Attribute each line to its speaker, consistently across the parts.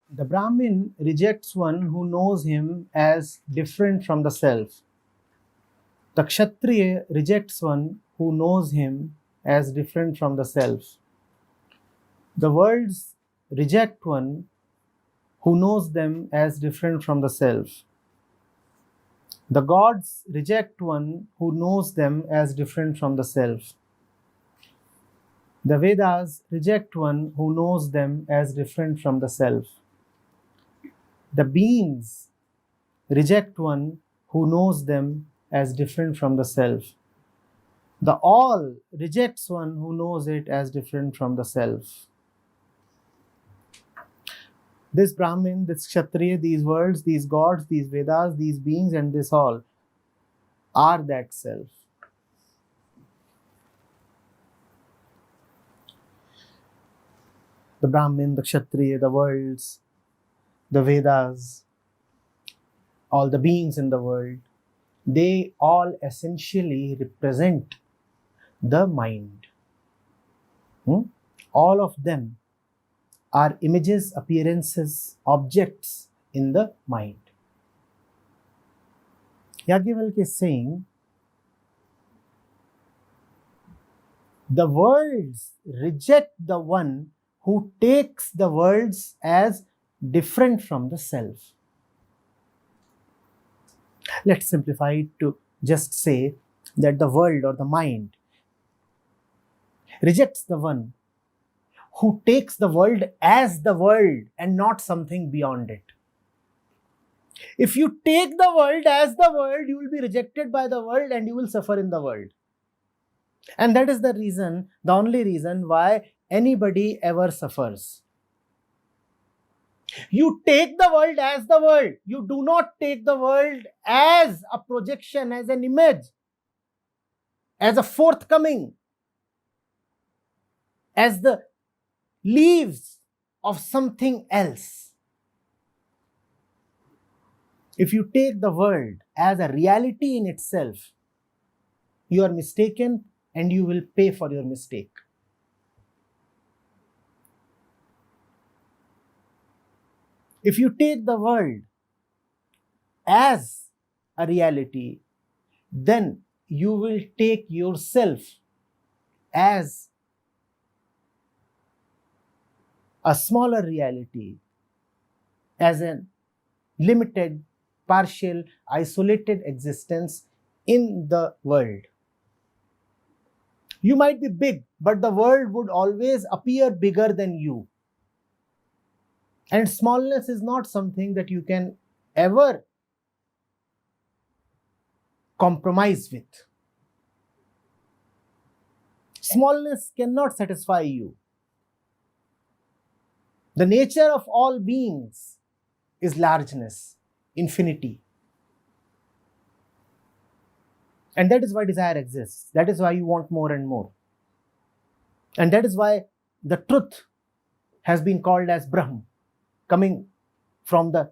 Speaker 1: The Brahmin rejects one who knows him as different from the self. The Kshatriya rejects one who knows him as different from the self. The worlds reject one who knows them as different from the self. The gods reject one who knows them as different from the self. The Vedas reject one who knows them as different from the self. The beings reject one who knows them as different from the self. The all rejects one who knows it as different from the self. This Brahmin, this Kshatriya, these worlds, these gods, these Vedas, these beings, and this all are that self. The Brahmin, the Kshatriya, the worlds, the Vedas, all the beings in the world, they all essentially represent the mind. All of them are images, appearances, objects in the mind. Yajnavalkya is saying, the worlds reject the one who takes the worlds as different from the self. Let's simplify it to just say that the world or the mind rejects the one who takes the world as the world and not something beyond it. If you take the world as the world, you will be rejected by the world and you will suffer in the world. And that is the reason, the only reason why anybody ever suffers. You take the world as the world. You do not take the world as a projection, as an image, as a forthcoming, as the leaves of something else. If you take the world as a reality in itself, you are mistaken and you will pay for your mistake. If you take the world as a reality, then you will take yourself as a smaller reality, as a limited, partial, isolated existence in the world. You might be big, but the world would always appear bigger than you. And smallness is not something that you can ever compromise with. Smallness cannot satisfy you. The nature of all beings is largeness, infinity. And that is why desire exists. That is why you want more and more. And that is why the truth has been called as Brahman, coming from the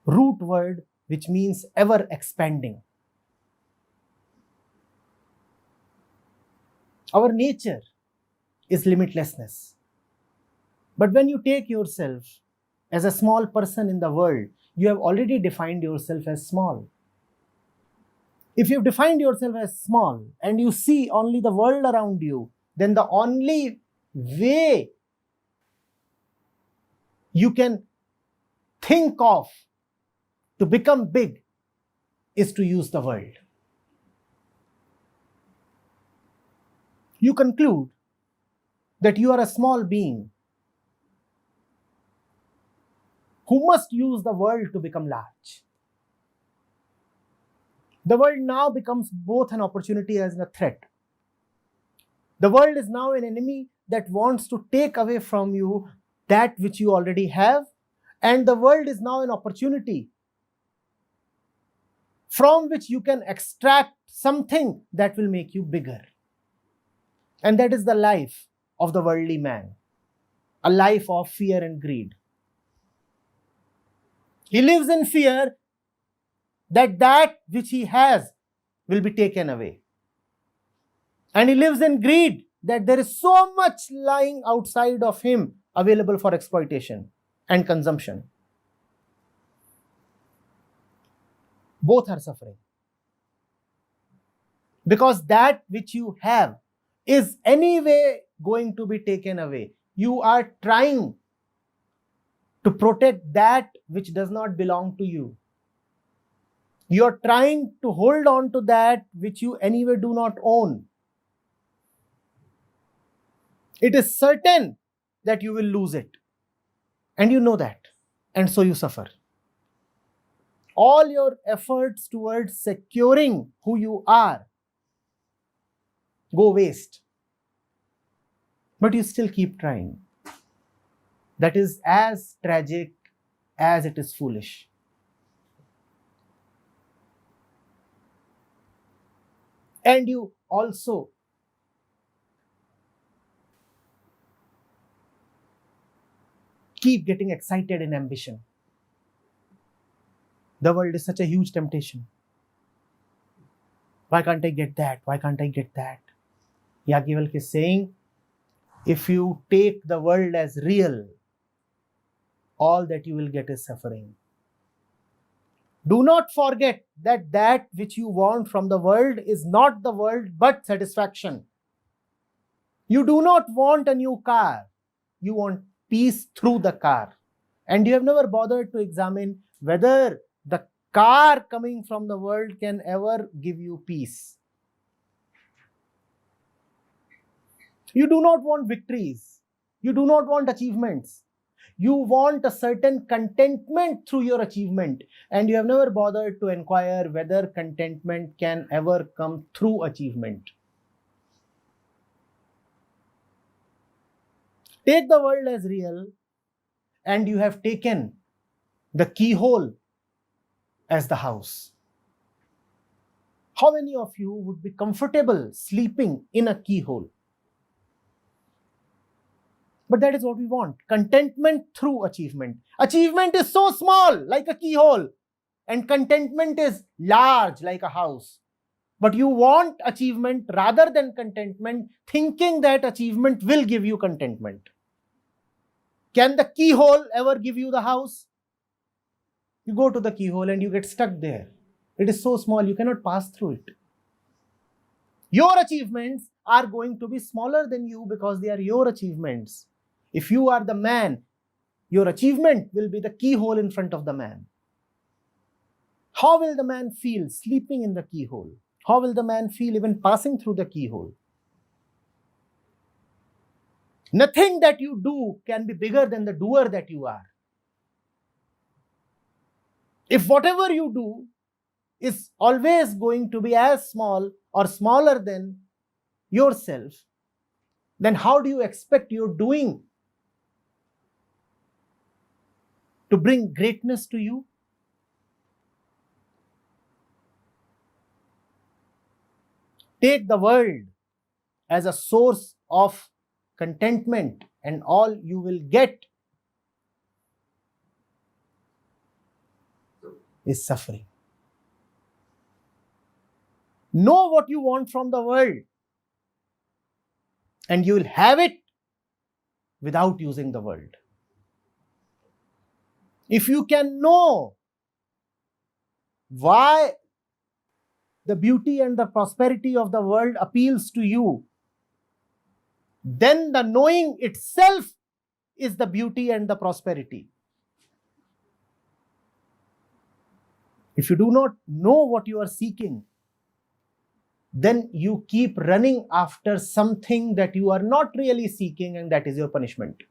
Speaker 1: root word which means ever expanding. Our nature is limitlessness. But when you take yourself as a small person in the world, you have already defined yourself as small. If you've defined yourself as small and you see only the world around you, then the only way you can think of to become big is to use the world. You conclude that you are a small being who must use the world to become large. The world now becomes both an opportunity and a threat. The world is now an enemy that wants to take away from you that which you already have, and the world is now an opportunity from which you can extract something that will make you bigger. And that is the life of the worldly man, a life of fear and greed. He lives in fear that that which he has will be taken away. And he lives in greed that there is so much lying outside of him available for exploitation and consumption. Both are suffering. Because that which you have is anyway going to be taken away. You are trying to protect that which does not belong to you. You are trying to hold on to that which you anyway do not own. It is certain that you will lose it. And you know that. And so you suffer. All your efforts towards securing who you are go waste. But you still keep trying. That is as tragic as it is foolish. And you also keep getting excited in ambition. The world is such a huge temptation. Why can't I get that? Why can't I get that? Yagyavalik is saying, if you take the world as real, all that you will get is suffering. Do not forget that that which you want from the world is not the world but satisfaction. You do not want a new car. You want peace through the car. And you have never bothered to examine whether the car coming from the world can ever give you peace. You do not want victories. You do not want achievements. You want a certain contentment through your achievement. And you have never bothered to inquire whether contentment can ever come through achievement. Take the world as real, and you have taken the keyhole as the house. How many of you would be comfortable sleeping in a keyhole? But that is what we want. Contentment through achievement. Achievement is so small, like a keyhole. And contentment is large, like a house. But you want achievement rather than contentment, thinking that achievement will give you contentment. Can the keyhole ever give you the house? You go to the keyhole and you get stuck there. It is so small, you cannot pass through it. Your achievements are going to be smaller than you because they are your achievements. If you are the man, your achievement will be the keyhole in front of the man. How will the man feel sleeping in the keyhole? How will the man feel even passing through the keyhole? Nothing that you do can be bigger than the doer that you are. If whatever you do is always going to be as small or smaller than yourself, then how do you expect your doing to bring greatness to you? Take the world as a source of contentment, and all you will get is suffering. Know what you want from the world, and you will have it without using the world. If you can know why the beauty and the prosperity of the world appeals to you, then the knowing itself is the beauty and the prosperity. If you do not know what you are seeking, then you keep running after something that you are not really seeking, and that is your punishment.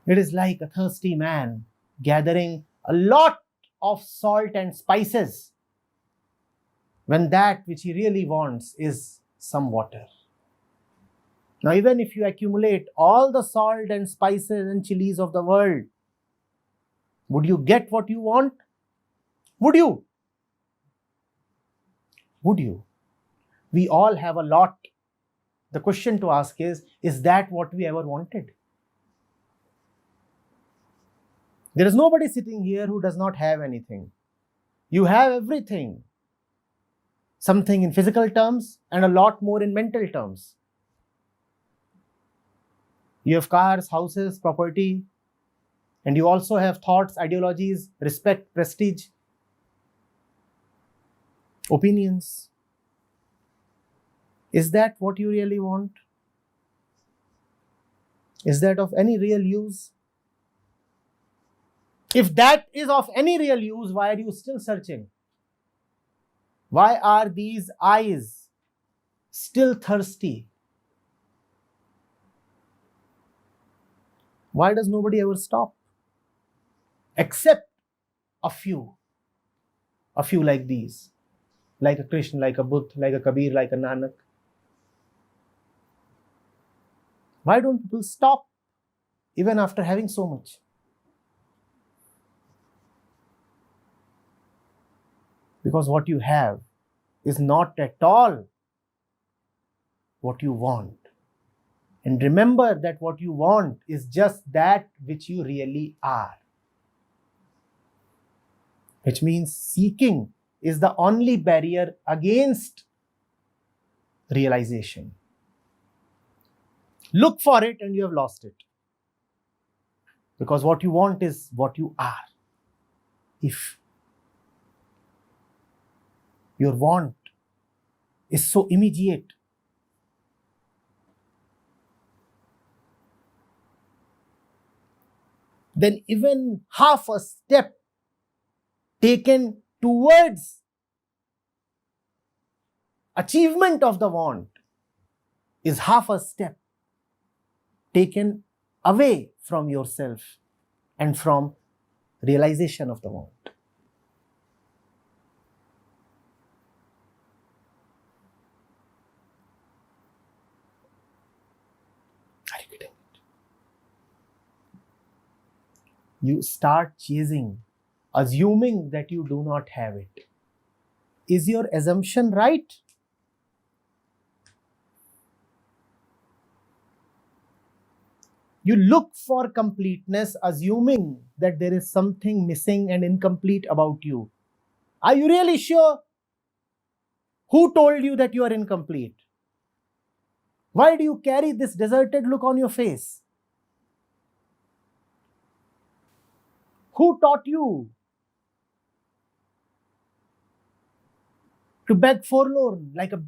Speaker 1: It is like a thirsty man gathering a lot of salt and spices when that which he really wants is some water. Now, even if you accumulate all the salt and spices and chilies of the world, would you get what you want? Would you? Would you? We all have a lot. The question to ask is that what we ever wanted? There is nobody sitting here who does not have anything. You have everything. Something in physical terms and a lot more in mental terms. You have cars, houses, property, and you also have thoughts, ideologies, respect, prestige, opinions. Is that what you really want? Is that of any real use? If that is of any real use, why are you still searching? Why are these eyes still thirsty? Why does nobody ever stop? Except a few like these, like a Krishna, like a Buddha, like a Kabir, like a Nanak. Why don't people stop even after having so much? Because what you have is not at all what you want. And remember that what you want is just that which you really are. Which means seeking is the only barrier against realization. Look for it and you have lost it. Because what you want is what you are. If your want is so immediate, then even half a step taken towards achievement of the want is half a step taken away from yourself and from realization of the want. Are you getting it? You start chasing, assuming that you do not have it. Is your assumption right? You look for completeness, assuming that there is something missing and incomplete about you. Are you really sure? Who told you that you are incomplete? Why do you carry this deserted look on your face? Who taught you to beg forlorn like a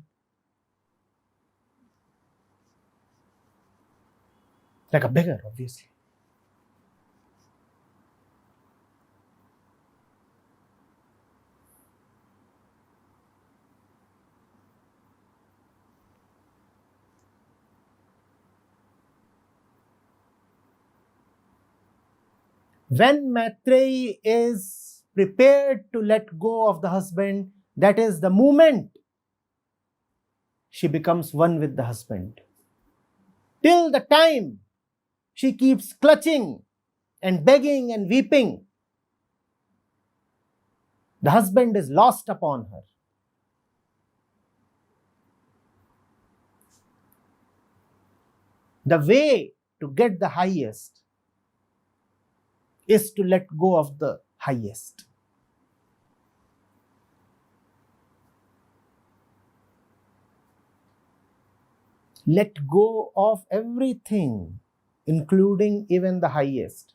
Speaker 1: beggar, obviously? When Maitreyi is prepared to let go of the husband, that is the moment she becomes one with the husband. Till the time she keeps clutching and begging and weeping, the husband is lost upon her. The way to get the highest is to let go of the highest. Let go of everything, including even the highest.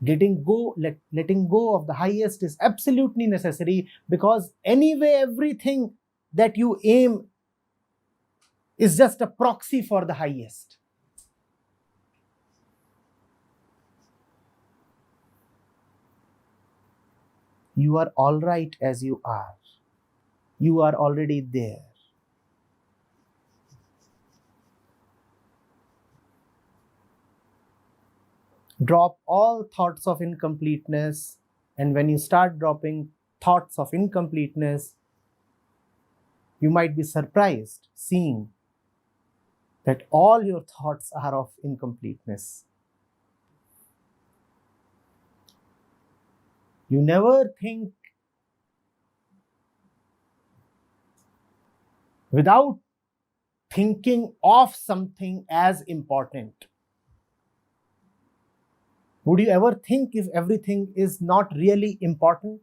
Speaker 1: Letting go of the highest is absolutely necessary, because anyway, everything that you aim is just a proxy for the highest. You are all right as you are. You are already there. Drop all thoughts of incompleteness, and when you start dropping thoughts of incompleteness, you might be surprised seeing that all your thoughts are of incompleteness. You never think without thinking of something as important. Would you ever think if everything is not really important?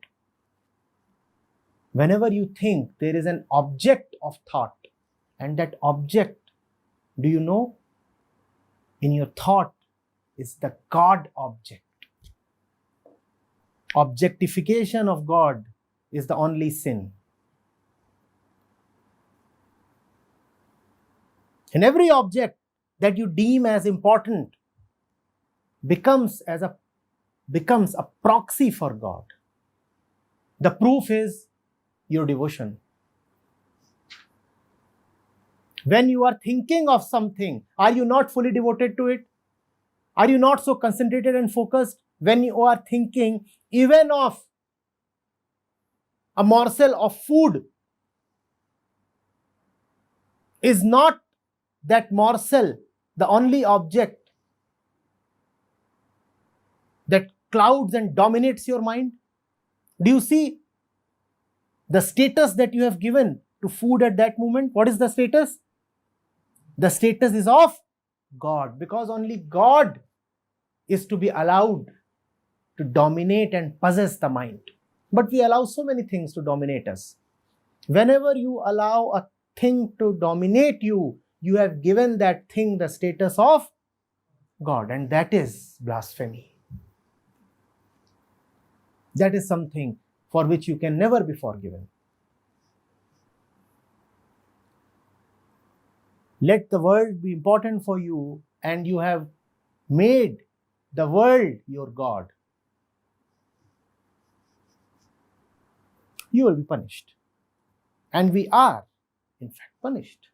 Speaker 1: Whenever you think, there is an object of thought, and that object, do you know, in your thought is the God object. Objectification of God is the only sin. And every object that you deem as important becomes a proxy for God. The proof is your devotion. When you are thinking of something, are you not fully devoted to it? Are you not so concentrated and focused? When you are thinking even of a morsel of food, is not that morsel the only object that clouds and dominates your mind? Do you see the status that you have given to food at that moment? What is the status? The status is of God, because only God is to be allowed to dominate and possess the mind. But we allow so many things to dominate us. Whenever you allow a thing to dominate you, you have given that thing the status of God, and that is blasphemy. That is something for which you can never be forgiven. Let the world be important for you, and you have made the world your God. You will be punished. And we are, in fact, punished.